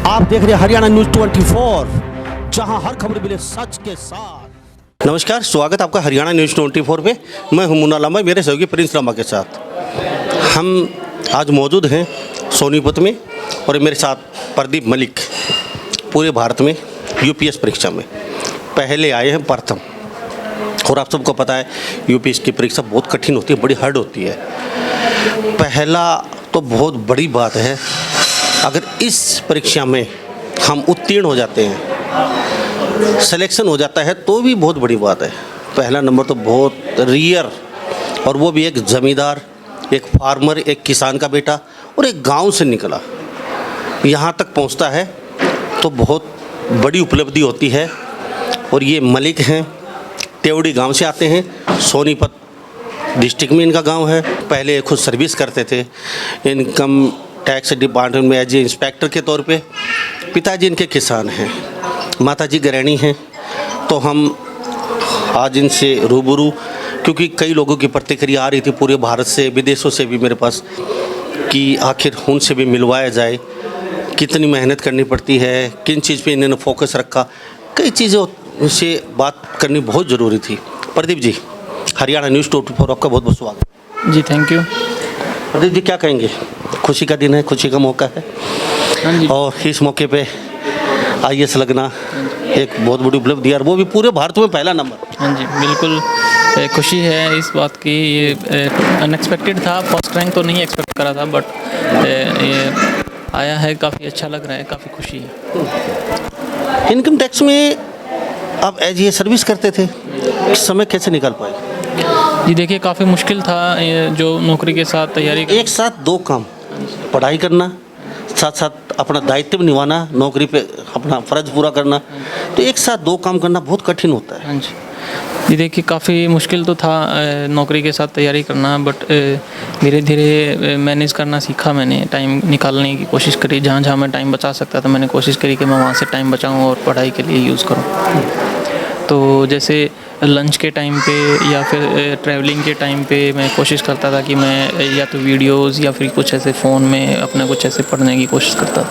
आप देख रहे हैं हरियाणा न्यूज 24, जहां हर खबर मिले सच के साथ। नमस्कार, स्वागत आपका हरियाणा न्यूज 24 पे। मैं हूं मुन्ना लामा, मेरे सहयोगी प्रिंस लामा के साथ। हम आज मौजूद हैं सोनीपत में और मेरे साथ प्रदीप मलिक। पूरे भारत में यूपीएस परीक्षा में पहले आए हैं, प्रथम। और आप सबको पता है यूपीएस की परीक्षा बहुत कठिन होती है, बड़ी हार्ड होती है। पहला तो बहुत बड़ी बात है, अगर इस परीक्षा में हम उत्तीर्ण हो जाते हैं, सिलेक्शन हो जाता है, तो भी बहुत बड़ी बात है। पहला नंबर तो बहुत रियर, और वो भी एक ज़मींदार, एक फार्मर, एक किसान का बेटा और एक गांव से निकला यहाँ तक पहुँचता है, तो बहुत बड़ी उपलब्धि होती है। और ये मलिक हैं, तेवड़ी गांव से आते हैं, सोनीपत डिस्ट्रिक्ट में इनका गांव है। पहले खुद सर्विस करते थे इनकम टैक्स डिपार्टमेंट में एज ए इंस्पेक्टर के तौर पे। पिताजी इनके किसान हैं, माताजी गृहिणी हैं। तो हम आज इनसे रूबरू, क्योंकि कई लोगों की प्रतिक्रिया आ रही थी पूरे भारत से, विदेशों से भी मेरे पास, कि आखिर उनसे भी मिलवाया जाए, कितनी मेहनत करनी पड़ती है, किन चीज़ पे इन्होंने फोकस रखा, कई चीज़ों से बात करनी बहुत ज़रूरी थी। प्रदीप जी, हरियाणा न्यूज़ 24 आपका बहुत बहुत स्वागत जी। Thank you. प्रदीप जी, क्या कहेंगे? खुशी का दिन है, खुशी का मौका है। हाँ जी। और इस मौके पे आईएएस लगना एक बहुत बड़ी उपलब्धि है, और वो भी पूरे भारत में पहला नंबर। हाँ जी, बिल्कुल खुशी है इस बात की। ये अनएक्सपेक्टेड था, फर्स्ट रैंक तो नहीं एक्सपेक्ट करा था, बट ये आया है, काफ़ी अच्छा लग रहा है, काफ़ी खुशी है। इनकम टैक्स में आप एज ए सर्विस करते थे, इस समय कैसे निकाल पाए? जी देखिए, काफ़ी मुश्किल था ये जो नौकरी के साथ तैयारी। एक साथ दो काम, पढ़ाई करना, साथ साथ अपना दायित्व निभाना, नौकरी पे अपना फ़र्ज पूरा करना, तो एक साथ दो काम करना बहुत कठिन होता है। हाँ जी। जी देखिए, काफ़ी मुश्किल तो था नौकरी के साथ तैयारी करना, बट धीरे धीरे मैनेज करना सीखा मैंने। टाइम निकालने की कोशिश करी, जहाँ जहाँ मैं टाइम बचा सकता था मैंने कोशिश करी कि मैं वहाँ से टाइम बचाऊँ और पढ़ाई के लिए यूज़ करूँ। तो जैसे लंच के टाइम पे या फिर ट्रैवलिंग के टाइम पे मैं कोशिश करता था कि मैं या तो वीडियोस या फिर कुछ ऐसे फ़ोन में अपना कुछ ऐसे पढ़ने की कोशिश करता था।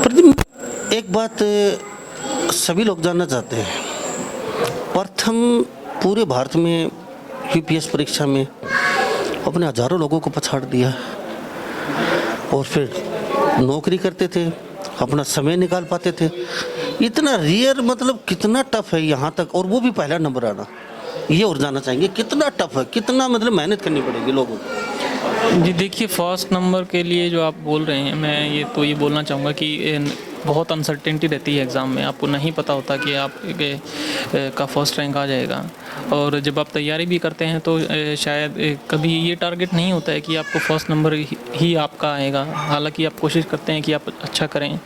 प्रदीप, एक बात सभी लोग जानना चाहते हैं, प्रथम पूरे भारत में यूपीएस परीक्षा में अपने हज़ारों लोगों को पछाड़ दिया, और फिर नौकरी करते थे, अपना समय निकाल पाते थे। इतना रियर, मतलब कितना टफ है यहाँ तक, और वो भी पहला नंबर आना, ये और जानना चाहेंगे कितना टफ है, कितना मतलब मेहनत करनी पड़ेगी लोगों को? जी देखिए, फर्स्ट नंबर के लिए जो आप बोल रहे हैं, मैं ये बोलना चाहूँगा कि बहुत अनसर्टेनिटी रहती है एग्ज़ाम में। आपको नहीं पता होता कि आप का फर्स्ट रैंक आ जाएगा, और जब आप तैयारी भी करते हैं तो शायद कभी ये टारगेट नहीं होता है कि आपको फर्स्ट नंबर ही आपका आएगा। हालांकि आप कोशिश करते हैं कि आप अच्छा करें,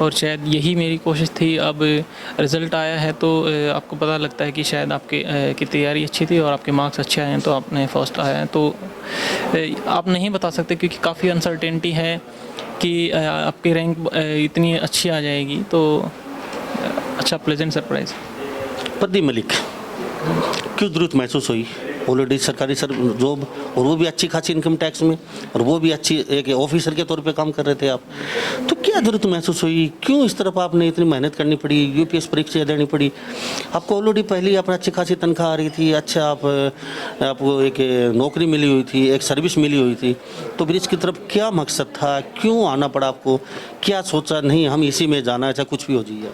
और शायद यही मेरी कोशिश थी। अब रिज़ल्ट आया है तो आपको पता लगता है कि शायद आपके की तैयारी अच्छी थी और आपके मार्क्स अच्छे आए हैं, तो आपने फर्स्ट आया है। तो आप नहीं बता सकते, क्योंकि काफ़ी अनसर्टेनिटी है कि आपकी रैंक इतनी अच्छी आ जाएगी। तो अच्छा, प्लेजेंट सरप्राइज़। प्रदीप मलिक, क्यों ज़रूरत महसूस हुई? ऑलरेडी सरकारी जॉब, और वो भी अच्छी खासी इनकम टैक्स में, और वो भी अच्छी एक ऑफिसर के तौर पे काम कर रहे थे आप, तो क्या ज़रूरत महसूस हुई? क्यों इस तरफ आपने इतनी मेहनत करनी पड़ी, यूपीएस परीक्षा देनी पड़ी? आपको ऑलरेडी पहले ही अपना अच्छी खासी तनख्वाह आ रही थी, अच्छा आपको एक नौकरी मिली हुई थी, एक सर्विस मिली हुई थी, तो फिर इसकी तरफ क्या मकसद था? क्यों आना पड़ा आपको? क्या सोचा नहीं हम इसी में जाना है, चाहे कुछ भी हो जाइए?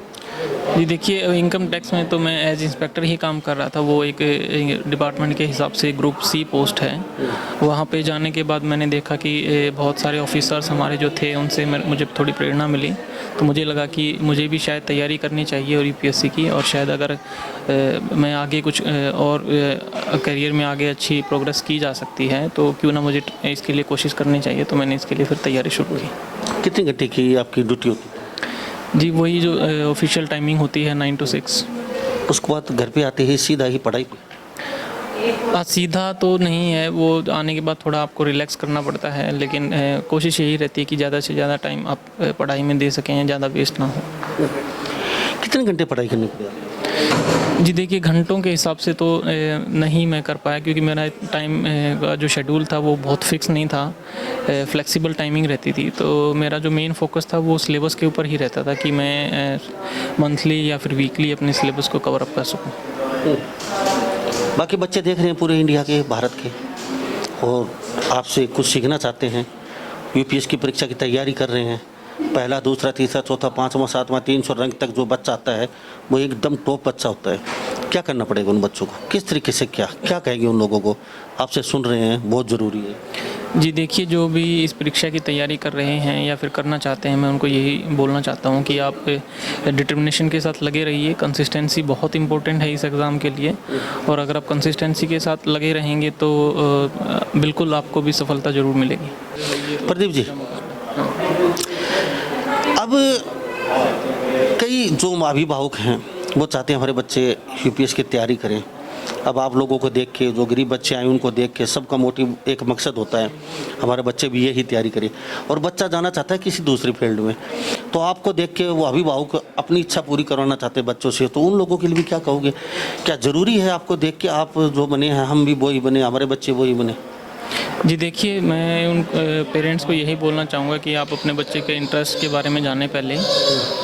जी देखिए, इनकम टैक्स में तो मैं एज इंस्पेक्टर ही काम कर रहा था। वो एक डिपार्टमेंट के हिसाब से ग्रुप सी पोस्ट है। वहाँ पे जाने के बाद मैंने देखा कि बहुत सारे ऑफिसर्स हमारे जो थे, उनसे मुझे थोड़ी प्रेरणा मिली। तो मुझे लगा कि मुझे भी शायद तैयारी करनी चाहिए और यूपीएससी की, और शायद अगर मैं आगे कुछ और करियर में आगे अच्छी प्रोग्रेस की जा सकती है, तो क्यों ना मुझे इसके लिए कोशिश करनी चाहिए। तो मैंने इसके लिए फिर तैयारी शुरू की। कितने घंटे की आपकी ड्यूटी होती? जी वही जो ऑफिशियल टाइमिंग होती है 9 to 6। उसके बाद घर पे आते ही सीधा ही पढ़ाई पे? सीधा तो नहीं है, वो आने के बाद थोड़ा आपको रिलैक्स करना पड़ता है, लेकिन कोशिश यही रहती है कि ज़्यादा से ज़्यादा टाइम आप पढ़ाई में दे सकें, ज़्यादा वेस्ट ना हो। कितने घंटे पढ़ाई करनी पड़ी? जी देखिए, घंटों के हिसाब से तो नहीं मैं कर पाया, क्योंकि मेरा टाइम का जो शेड्यूल था वो बहुत फिक्स नहीं था, फ्लेक्सिबल टाइमिंग रहती थी। तो मेरा जो मेन फोकस था वो सिलेबस के ऊपर ही रहता था कि मैं मंथली या फिर वीकली अपने सिलेबस को कवर अप कर सकूं। बाकी बच्चे देख रहे हैं पूरे इंडिया के, भारत के, और आपसे कुछ सीखना चाहते हैं, यूपीएससी की परीक्षा की तैयारी कर रहे हैं, पहला, दूसरा, तीसरा, चौथा, पाँचवा, सातवां, 300 रैंक तक जो बच्चा आता है वो एकदम टॉप बच्चा होता है। क्या करना पड़ेगा उन बच्चों को, किस तरीके से, क्या कहेंगे उन लोगों को? आपसे सुन रहे हैं, बहुत ज़रूरी है। जी देखिए, जो भी इस परीक्षा की तैयारी कर रहे हैं या फिर करना चाहते हैं, मैं उनको यही बोलना चाहता हूं कि आप डिटर्मिनेशन के साथ लगे रहिए। कंसिस्टेंसी बहुत इंपॉर्टेंट है इस एग्ज़ाम के लिए, और अगर आप कंसिस्टेंसी के साथ लगे रहेंगे तो बिल्कुल आपको भी सफलता ज़रूर मिलेगी। प्रदीप जी, अब कई जो अभिभावक हैं वो चाहते हैं हमारे बच्चे यूपीएससी की तैयारी करें। अब आप लोगों को देख के, जो गरीब बच्चे आए उनको देख के, सबका मोटिव एक मकसद होता है हमारे बच्चे भी यही तैयारी करें, और बच्चा जाना चाहता है किसी दूसरी फील्ड में। तो आपको देख के वो अभिभावक अपनी इच्छा पूरी करवाना चाहते हैं बच्चों से, तो उन लोगों के लिए भी क्या कहोगे? क्या ज़रूरी है आपको देख के आप जो बने हैं, हम भी वही बने, हमारे बच्चे वही बने? जी देखिए, मैं उन पेरेंट्स को यही बोलना चाहूँगा कि आप अपने बच्चे के इंटरेस्ट के बारे में जानें पहले,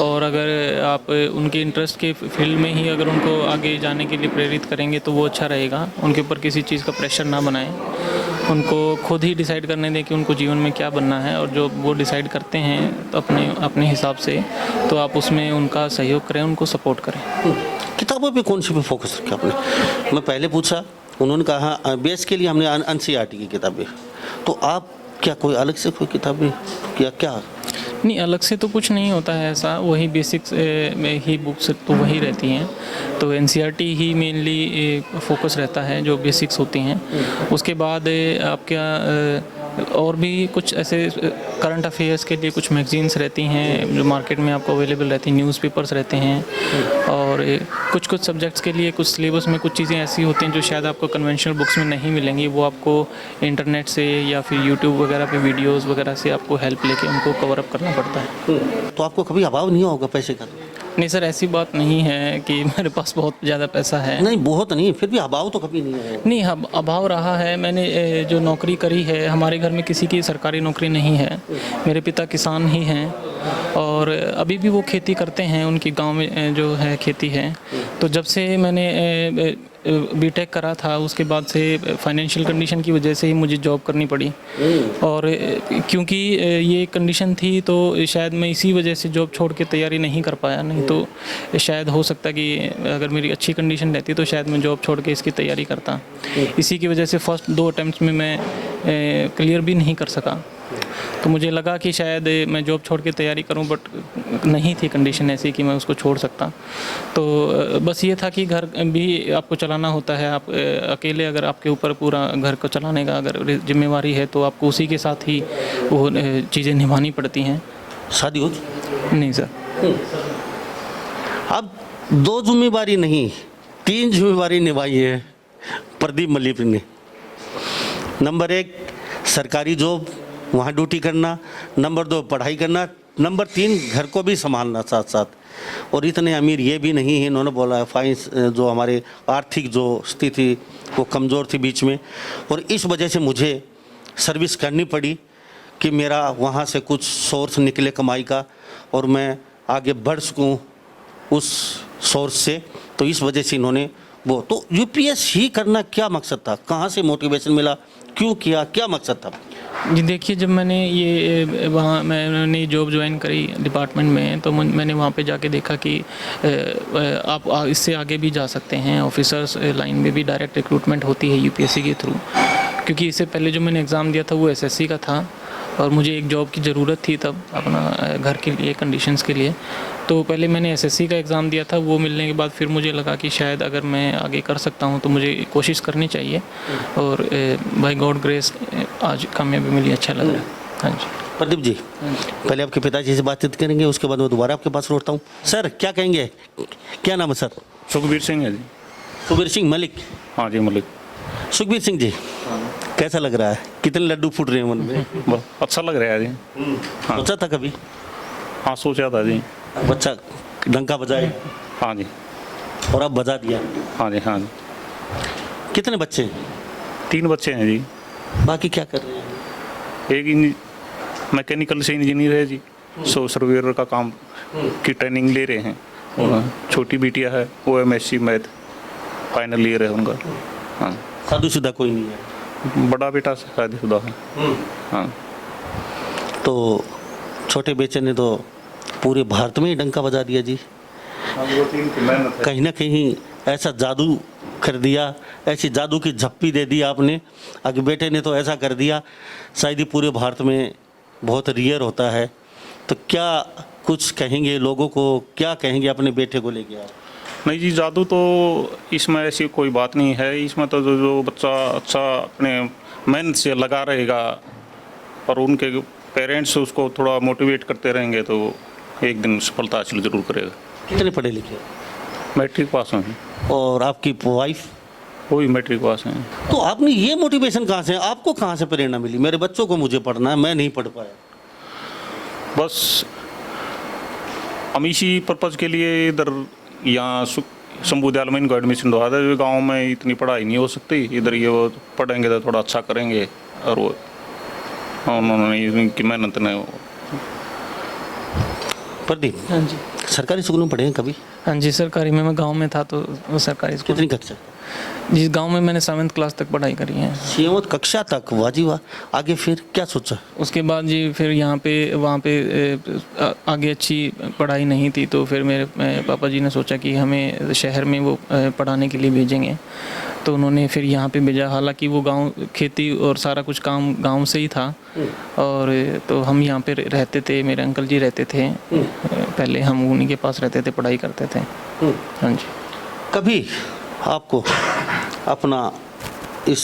और अगर आप उनके इंटरेस्ट के फील्ड में ही अगर उनको आगे जाने के लिए प्रेरित करेंगे तो वो अच्छा रहेगा। उनके ऊपर किसी चीज़ का प्रेशर ना बनाएं, उनको खुद ही डिसाइड करने दें कि उनको जीवन में क्या बनना है, और जो वो डिसाइड करते हैं तो अपने हिसाब से, तो आप उसमें उनका सहयोग करें, उनको सपोर्ट करें। किताबों पे कौन सी पे फोकस रखा आपने? मैं पहले पूछा, उन्होंने कहा बेस के लिए हमने एनसीईआरटी की किताबें, तो आप क्या कोई अलग से कोई किताबें क्या? नहीं, अलग से तो कुछ नहीं होता है ऐसा, वही बेसिक्स में ही बुक्स तो वही रहती हैं। तो एनसीईआरटी ही मेनली फोकस रहता है, जो बेसिक्स होती हैं। उसके बाद आपका और भी कुछ ऐसे करंट अफेयर्स के लिए कुछ मैगजीन्स रहती हैं जो मार्केट में आपको अवेलेबल रहती हैं, न्यूज़पेपर्स रहते हैं, और कुछ सब्जेक्ट्स के लिए कुछ सिलेबस में कुछ चीज़ें ऐसी होती हैं जो शायद आपको कन्वेंशनल बुक्स में नहीं मिलेंगी, वो आपको इंटरनेट से या फिर यूट्यूब वगैरह पे वीडियोस वगैरह से आपको हेल्प लेके उनको कवर अप करना पड़ता है। तो आपको कभी अभाव नहीं होगा पैसे का? नहीं सर, ऐसी बात नहीं है कि मेरे पास बहुत ज़्यादा पैसा है। नहीं, बहुत नहीं, फिर भी अभाव तो कभी नहीं है। नहीं, अभाव रहा है। मैंने जो नौकरी करी है, हमारे घर में किसी की सरकारी नौकरी नहीं है, मेरे पिता किसान ही हैं, और अभी भी वो खेती करते हैं, उनकी गांव में जो है खेती है। तो जब से मैंने बीटेक करा था, उसके बाद से फाइनेंशियल कंडीशन की वजह से ही मुझे जॉब करनी पड़ी, और क्योंकि ये कंडीशन थी तो शायद मैं इसी वजह से जॉब छोड़ के तैयारी नहीं कर पाया। नहीं तो शायद हो सकता कि अगर मेरी अच्छी कंडीशन रहती तो शायद मैं जॉब छोड़ के इसकी तैयारी करता। इसी की वजह से फर्स्ट 2 अटैम्प्ट्स में मैं क्लियर भी नहीं कर सका। तो मुझे लगा कि शायद मैं जॉब छोड़ के तैयारी करूं, बट नहीं थी कंडीशन ऐसी कि मैं उसको छोड़ सकता। तो बस ये था कि घर भी आपको चलाना होता है, आप अकेले अगर आपके ऊपर पूरा घर को चलाने का अगर जिम्मेवारी है तो आपको उसी के साथ ही वो चीज़ें निभानी पड़ती हैं। शादी हो? नहीं सर। अब 2 जिम्मेवारी नहीं, 3 जिम्मेवारी निभाई है प्रदीप मलिक ने। नंबर 1 सरकारी जॉब, वहाँ ड्यूटी करना, नंबर 2 पढ़ाई करना, नंबर 3 घर को भी संभालना साथ साथ। और इतने अमीर ये भी नहीं है, इन्होंने बोला है फाइनेंस जो हमारे आर्थिक जो स्थिति वो कमज़ोर थी बीच में, और इस वजह से मुझे सर्विस करनी पड़ी कि मेरा वहाँ से कुछ सोर्स निकले कमाई का, और मैं आगे बढ़ सकूँ उस सोर्स से। तो इस वजह से इन्होंने वो, तो यूपीएससी ही करना क्या मकसद था? कहाँ से मोटिवेशन मिला, क्यों किया, क्या मकसद था? जी देखिए, जब मैंने ये वहाँ मैंने जॉब ज्वाइन करी डिपार्टमेंट में, तो मैंने वहाँ पे जाके देखा कि आप इससे आगे भी जा सकते हैं। ऑफिसर्स लाइन में भी डायरेक्ट रिक्रूटमेंट होती है यूपीएससी के थ्रू, क्योंकि इससे पहले जो मैंने एग्ज़ाम दिया था वो एसएससी का था, और मुझे एक जॉब की ज़रूरत थी तब अपना घर के लिए, कंडीशंस के लिए। तो पहले मैंने एसएससी का एग्ज़ाम दिया था, वो मिलने के बाद फिर मुझे लगा कि शायद अगर मैं आगे कर सकता हूँ तो मुझे कोशिश करनी चाहिए, और बाय गॉड ग्रेस आज कामयाबी मिली, अच्छा लग रहा है। हाँ जी प्रदीप जी, पहले आपके पिताजी से बातचीत करेंगे, उसके बाद मैं दोबारा आपके पास लौटता हूँ। सर क्या कहेंगे, क्या नाम है सर? सुखबीर सिंह है जी। सुखबीर सिंह मलिक? हाँ जी मलिक। सुखबीर सिंह जी, कैसा लग रहा है? कितने लड्डू फूट रहे हैं मन में? बहुत अच्छा लग रहा है जी। हाँ। सोचा था कभी? हाँ सोचा था जी। बच्चा डंका बजाए? हाँ जी। और अब बजा दिया। हाँ जी, हाँ जी। कितने बच्चे हैं? 3 बच्चे हैं जी। बाकी क्या कर रहे हैं? एक मैकेनिकल से इंजीनियर है जी, सर्वेयर का काम की ट्रेनिंग ले रहे हैं। और छोटी बिटिया है, वो MSc मैथ फाइनल ईयर है उनका। हाँ। शादीशुदा कोई नहीं है? बड़ा बेटा शादीशुदा है। हाँ। तो छोटे बेटे ने तो पूरे भारत में ही डंका बजा दिया जी। कहीं ना कहीं ऐसा जादू कर दिया, ऐसी जादू की झप्पी दे दी आपने। आगे बेटे ने तो ऐसा कर दिया, शायद ही पूरे भारत में बहुत रेयर होता है। तो क्या कुछ कहेंगे लोगों को, क्या कहेंगे अपने बेटे को लेके आप? नहीं जी, जादू तो इसमें ऐसी कोई बात नहीं है। इसमें तो जो बच्चा अच्छा अपने मेहनत से लगा रहेगा और उनके पेरेंट्स उसको थोड़ा मोटिवेट करते रहेंगे तो एक दिन सफलता हासिल जरूर करेगा। कितने पढ़े लिखे? मैट्रिक पास हैं। और आपकी वाइफ? वो भी मैट्रिक पास हैं। तो आपने ये मोटिवेशन कहाँ से, आपको कहाँ से प्रेरणा मिली? मेरे बच्चों को मुझे पढ़ना है, मैं नहीं पढ़ पाया। बस हम इसी पर्पज़ के लिए इधर यहाँ शंभू विद्यालय में इनको एडमिशन दवा दे। गाँव में इतनी पढ़ाई नहीं हो सकती, इधर ये वो पढ़ेंगे तो थोड़ा अच्छा करेंगे। और वो उन्होंने इनकी मेहनत ने। प्रदीप, हाँ जी। सरकारी स्कूल में पढ़े हैं कभी? हाँ जी, सरकारी में। मैं गांव में था तो सरकारी स्कूल। कितनी कक्षा? जिस गांव में मैंने 7th क्लास तक पढ़ाई करी है। 7th कक्षा तक? वाह जी वाह। आगे फिर क्या सोचा? उसके बाद जी फिर यहाँ पे वहाँ पे आगे अच्छी पढ़ाई नहीं थी तो फिर मेरे पापा जी ने सोचा कि हमें शहर में वो पढ़ाने के लिए भेजेंगे। तो उन्होंने फिर यहाँ पे भेजा। हालांकि वो गांव खेती और सारा कुछ काम गांव से ही था। और तो हम यहाँ पे रहते थे, मेरे अंकल जी रहते थे पहले, हम उन्हीं के पास रहते थे, पढ़ाई करते थे। हाँ जी। कभी आपको अपना इस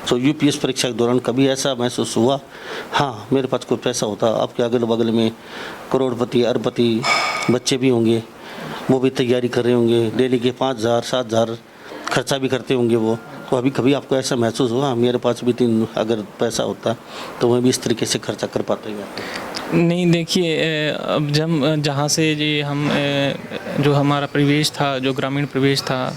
जो UPS परीक्षा के दौरान कभी ऐसा महसूस हुआ, हाँ मेरे पास कोई पैसा होता? आपके अगल बगल में करोड़पति अरबपति बच्चे भी होंगे, वो भी तैयारी कर रहे होंगे, डेली के 5,000 7,000 खर्चा भी करते होंगे वो। तो अभी कभी आपको ऐसा महसूस हुआ मेरे पास भी 3 अगर पैसा होता तो मैं भी इस तरीके से खर्चा कर पाता ही? नहीं, देखिए अब जब जहाँ से जी हम जो हमारा परिवेश था, जो ग्रामीण परिवेश था,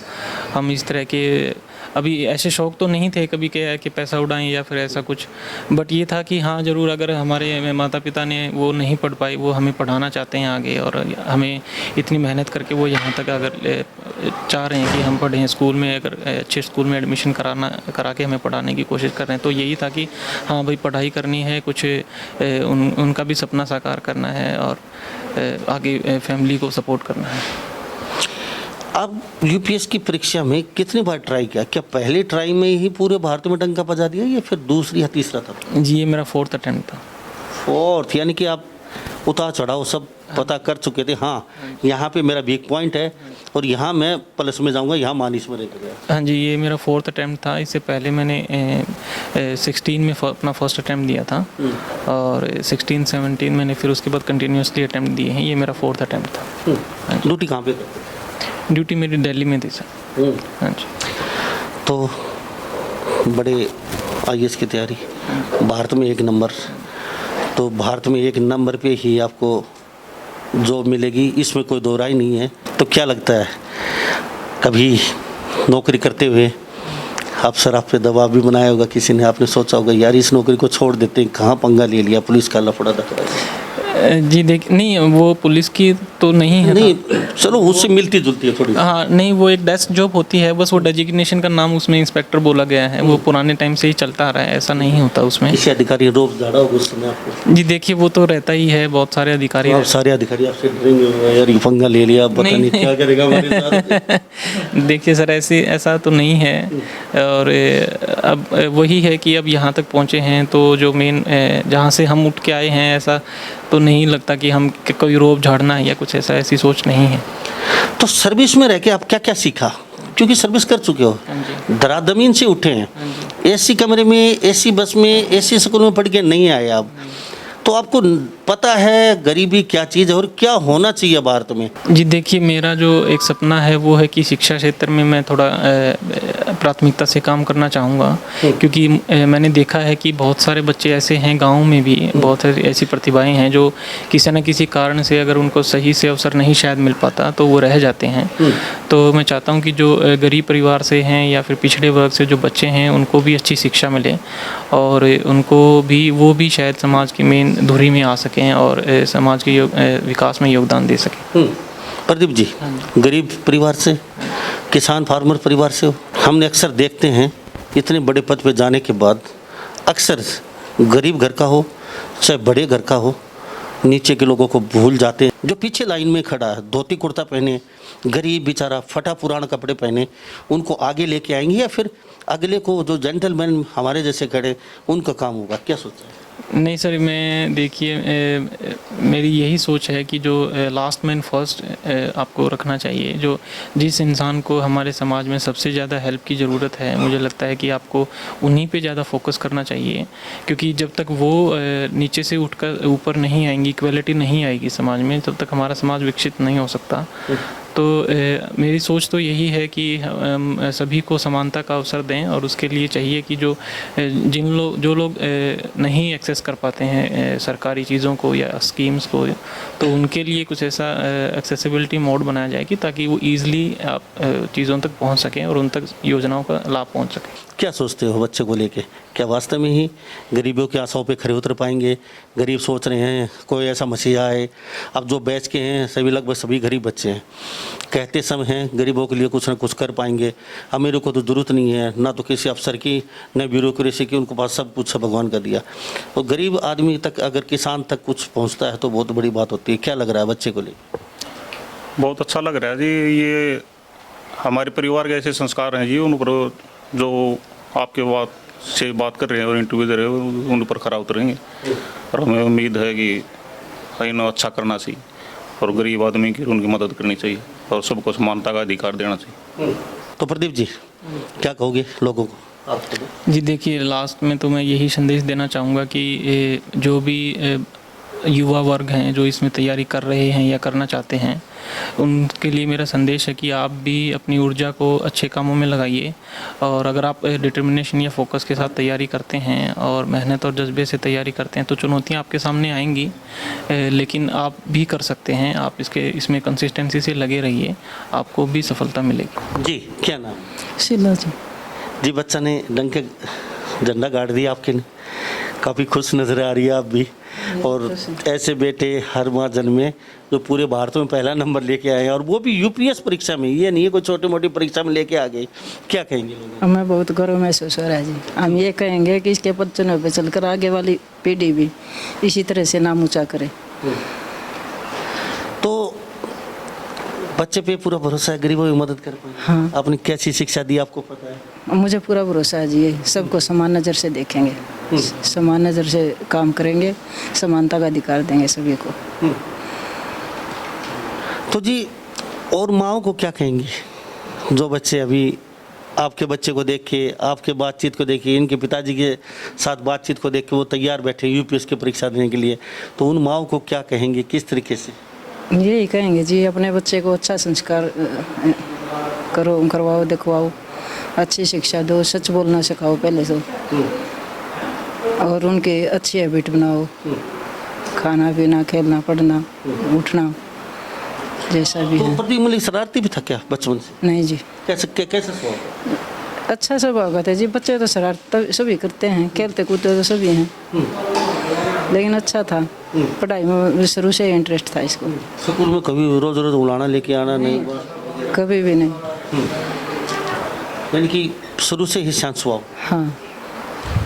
हम इस तरह के अभी ऐसे शौक़ तो नहीं थे कभी कि पैसा उड़ाएं या फिर ऐसा कुछ। बट ये था कि हाँ ज़रूर अगर हमारे माता पिता ने वो नहीं पढ़ पाई, वो हमें पढ़ाना चाहते हैं आगे और हमें इतनी मेहनत करके वो यहाँ तक अगर चाह रहे हैं कि हम पढ़ें स्कूल में, अगर अच्छे स्कूल में एडमिशन करा के हमें पढ़ाने की कोशिश कर रहे हैं, तो यही था कि हाँ भाई पढ़ाई करनी है, कुछ उनका भी सपना साकार करना है और आगे फैमिली को सपोर्ट करना है। अब UPS की परीक्षा में कितनी बार ट्राई किया? क्या पहले ट्राई में ही पूरे भारत में डंका बजा दिया या फिर दूसरी या तीसरा था? जी, ये मेरा 4th अटेम्प्ट था। 4th, यानी कि आप उतार चढ़ाव सब पता कर चुके थे। हाँ, यहाँ पे मेरा वीक पॉइंट है और यहाँ मैं प्लस में जाऊँगा, यहाँ माइनस में रह गया। हाँ जी, ये मेरा 4th अटेम्प्ट था। इससे पहले मैंने 16 में अपना फर्स्ट अटेम्प्ट दिया था और 16 17 मैंने फिर उसके बाद कंटिन्यूसली अटेम्प्ट दिए हैं। ये मेरा 4th अटेम्प्ट था। ड्यूटी कहाँ पे करते? ड्यूटी मेरी दिल्ली में थी सर। हाँ जी। तो बड़े IAS की तैयारी, भारत में 1 नंबर, तो भारत में 1 नंबर पे ही आपको जॉब मिलेगी, इसमें कोई दो राय नहीं है। तो क्या लगता है कभी नौकरी करते हुए अफसर आप पे दबाव भी बनाया होगा किसी ने? आपने सोचा होगा यार इस नौकरी को छोड़ देते हैं, कहाँ पंगा ले लिया, पुलिस का लफड़ा दफड़ा? जी देख, नहीं वो पुलिस की तो नहीं है। नहीं, चलो उससे मिलती जुलती है थोड़ी। हाँ नहीं, वो एक डेस्क जॉब होती है, बस वो डेजिग्नेशन का नाम उसमें इंस्पेक्टर बोला गया है। वो पुराने टाइम से ही चलता आ रहा है, ऐसा नहीं होता उसमें। किसी अधिकारी रोब झाड़ा होगा उस समय आपको? जी देखिए, वो तो रहता ही है, बहुत सारे अधिकारी। सारे अधिकारी आपसे डरेंगे यार ये पंगा ले लिया, पता नहीं क्या करेगा हमारे साथ। देखिए सर, ऐसा तो नहीं है। और अब वही है कि अब यहाँ तक पहुँचे हैं तो जो मेन जहाँ से हम उठ के आए हैं, ऐसा तो नहीं लगता कि हम कोई रोब झाड़ना है या कुछ ऐसी सोच नहीं है। तो सर्विस में रह के आप क्या क्या सीखा? क्योंकि सर्विस कर चुके हो, दराजमीन से उठे हैं, AC कमरे में, AC बस में, AC स्कूल में पढ़ के नहीं आए आप, तो आपको पता है गरीबी क्या चीज़ है और क्या होना चाहिए भारत में। जी देखिए, मेरा जो एक सपना है वो है कि शिक्षा क्षेत्र में मैं थोड़ा प्राथमिकता से काम करना चाहूँगा, क्योंकि मैंने देखा है कि बहुत सारे बच्चे ऐसे हैं, गांव में भी बहुत ऐसी प्रतिभाएं हैं जो किसी न किसी कारण से अगर उनको सही से अवसर नहीं शायद मिल पाता तो वो रह जाते हैं। तो मैं चाहता हूँ कि जो गरीब परिवार से हैं या फिर पिछड़े वर्ग से जो बच्चे हैं उनको भी अच्छी शिक्षा मिले और उनको भी वो भी शायद समाज की मेन धुरी में आ सकें और समाज के विकास में योगदान दे सकें। प्रदीप जी, गरीब परिवार से, किसान फार्मर परिवार से हो। हमने अक्सर देखते हैं इतने बड़े पद पे जाने के बाद अक्सर गरीब घर का हो चाहे बड़े घर का हो, नीचे के लोगों को भूल जाते हैं। जो पीछे लाइन में खड़ा है, धोती कुर्ता पहने, गरीब बेचारा फटा पुराना कपड़े पहने, उनको आगे लेके आएंगे या फिर अगले को जो जेंटलमैन हमारे जैसे खड़े उनका काम होगा? क्या सोचते हैं? नहीं सर, मैं देखिए मेरी यही सोच है कि जो लास्ट मैन फर्स्ट आपको रखना चाहिए। जो जिस इंसान को हमारे समाज में सबसे ज़्यादा हेल्प की ज़रूरत है, मुझे लगता है कि आपको उन्हीं पे ज़्यादा फोकस करना चाहिए, क्योंकि जब तक वो नीचे से उठकर ऊपर नहीं आएंगी, इक्वलिटी नहीं आएगी समाज में, तब तक हमारा समाज विकसित नहीं हो सकता। तो मेरी सोच तो यही है कि हम सभी को समानता का अवसर दें और उसके लिए चाहिए कि जो लोग नहीं एक्सेस कर पाते हैं सरकारी चीज़ों को या स्कीम्स को, तो उनके लिए कुछ ऐसा एक्सेसिबिलिटी मोड बनाया जाए कि ताकि वो ईज़िली आप चीज़ों तक पहुंच सकें और उन तक योजनाओं का लाभ पहुंच सके। क्या सोचते हो बच्चे को लेके? क्या वास्तव में ही गरीबों के आशाओं पे खरे उतर पाएंगे? गरीब सोच रहे हैं कोई ऐसा मसीहा है। अब जो बैच के हैं सभी लगभग सभी गरीब बच्चे हैं, कहते सब हैं गरीबों के लिए कुछ ना कुछ कर पाएंगे। अमीरों को तो ज़रूरत नहीं है, ना तो किसी अफसर की, न ब्यूरोक्रेसी की, उनको पास सब कुछ भगवान का दिया। और गरीब आदमी तक, अगर किसान तक कुछ पहुँचता है तो बहुत बड़ी बात होती है। क्या लग रहा है बच्चे को लेकर? बहुत अच्छा लग रहा है जी। ये हमारे परिवार के ऐसे संस्कार हैं जी, उन पर जो आपके बात कर रहे हैं और इंटरव्यू दे रहे हैं उन पर खरा उतरेंगे और हमें उम्मीद है कि इन्हें अच्छा करना चाहिए और गरीब आदमी की उनकी मदद करनी चाहिए और सबको समानता का अधिकार देना चाहिए। तो प्रदीप जी, क्या कहोगे लोगों को? जी देखिए, लास्ट में तो मैं यही संदेश देना चाहूँगा कि जो भी युवा वर्ग हैं जो इसमें तैयारी कर रहे हैं या करना चाहते हैं, उनके लिए मेरा संदेश है कि आप भी अपनी ऊर्जा को अच्छे कामों में लगाइए। और अगर आप डिटर्मिनेशन या फोकस के साथ तैयारी करते हैं और मेहनत और जज्बे से तैयारी करते हैं तो चुनौतियां आपके सामने आएंगी, लेकिन आप भी कर सकते हैं। आप इसमें कंसिस्टेंसी से लगे रहिए, आपको भी सफलता मिलेगी। जी, क्या नाम? शीला जी। जी, बच्चा ने डंक के झंडा गाड़ दिया आपके ने, काफ़ी खुश नज़र आ रही है आप भी। और ऐसे बेटे हर माह जन्मे जो पूरे भारत में पहला नंबर लेके आए हैं, और वो भी यूपीएस परीक्षा में। ये नहीं है कोई छोटी मोटी परीक्षा में लेके आ गए। क्या कहेंगे लोग? हमें बहुत गर्व महसूस हो रहा है जी। हम ये कहेंगे कि इसके बच्चों पे चलकर आगे वाली पीढ़ी भी इसी तरह से नाम ऊंचा करे। तो बच्चे पे पूरा भरोसा है, गरीबों की मदद कर पाए। हाँ। आपने कैसी शिक्षा दी आपको पता है? मुझे पूरा भरोसा है जी, सबको समान नज़र से देखेंगे, समान नज़र से काम करेंगे, समानता का अधिकार देंगे सभी को। तो जी, और माओ को क्या कहेंगे जो बच्चे अभी आपके बच्चे को देख के, आपके बातचीत को देख के, इनके पिताजी के साथ बातचीत को देख के वो तैयार बैठे यूपीएस की परीक्षा देने के लिए, तो उन माओ को क्या कहेंगे, किस तरीके से? यही कहेंगे जी, अपने बच्चे को अच्छा संस्कार करवाओ, दिखवाओ, अच्छी शिक्षा दो, सच बोलना सिखाओ पहले से, और उनकी अच्छी हैबिट बनाओ, खाना पीना, खेलना, पढ़ना, उठना, जैसा भी है। तो प्रदीप मलिक शरारती भी था क्या बचपन से? नहीं जी, कैसे स्वभाव? अच्छा स्वभाव का था जी। बच्चे तो शरारत सभी करते हैं, खेलते कूदते तो सभी हैं, लेकिन अच्छा था। पढ़ाई में शुरू से इंटरेस्ट था इसको। स्कूल में कभी रोज रोज उड़ाना लेके आना नहीं? कभी भी नहीं। यानी कि शुरू से ही शांत स्वभाव। हाँ।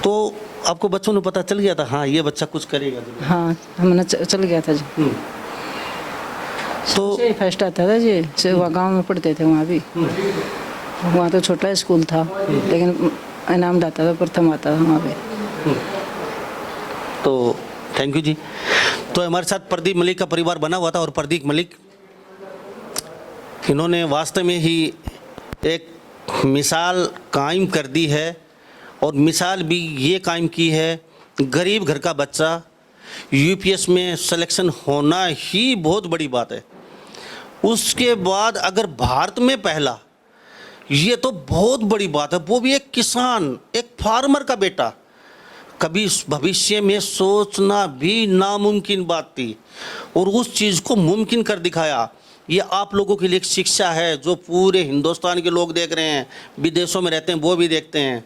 तो आपको बच्चों ने पता चल गया था हाँ ये बच्चा कुछ करेगा? हाँ, हमने चल गया था जी। तो फर्स्ट आता था जी, से वहाँ गाँव में पढ़ते थे, वहाँ भी। वहाँ तो छोटा स्कूल था, लेकिन इनाम लाता था, प्रथम आता था वहाँ पे। तो थैंक यू जी। तो हमारे साथ प्रदीप मलिक का परिवार बना हुआ था, और प्रदीप मलिक इन्होंने वास्तव में ही एक मिसाल कायम कर दी है, और मिसाल भी ये कायम की है, गरीब घर का बच्चा यूपीएस में सिलेक्शन होना ही बहुत बड़ी बात है। उसके बाद अगर भारत में पहला, ये तो बहुत बड़ी बात है। वो भी एक किसान, एक फार्मर का बेटा। कभी भविष्य में सोचना भी नामुमकिन बात थी, और उस चीज़ को मुमकिन कर दिखाया। ये आप लोगों के लिए एक शिक्षा है जो पूरे हिंदुस्तान के लोग देख रहे हैं, विदेशों में रहते हैं वो भी देखते हैं।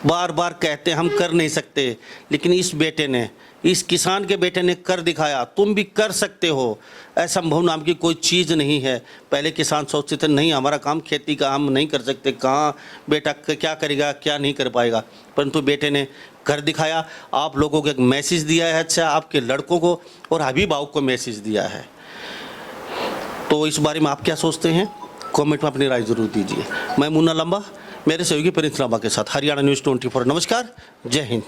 बार बार कहते हैं हम कर नहीं सकते, लेकिन इस बेटे ने, इस किसान के बेटे ने कर दिखाया। तुम भी कर सकते हो। असंभव नाम की कोई चीज़ नहीं है। पहले किसान सोचते थे नहीं हमारा काम खेती का, हम नहीं कर सकते, कहाँ बेटा क्या करेगा क्या नहीं कर पाएगा, परंतु बेटे ने कर दिखाया। आप लोगों को एक मैसेज दिया है, अच्छा आपके लड़कों को और अभिभावक को मैसेज दिया है। तो इस बारे में आप क्या सोचते हैं, कमेंट में अपनी राय जरूर दीजिए। मैं मुन्ना लंबा मेरे सहयोगी प्रिंस लांबा के साथ हरियाणा न्यूज़ 24। नमस्कार, जय हिंद।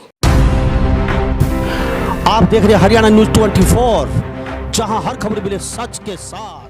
आप देख रहे हैं हरियाणा न्यूज़ 24, जहां हर खबर मिले सच के साथ।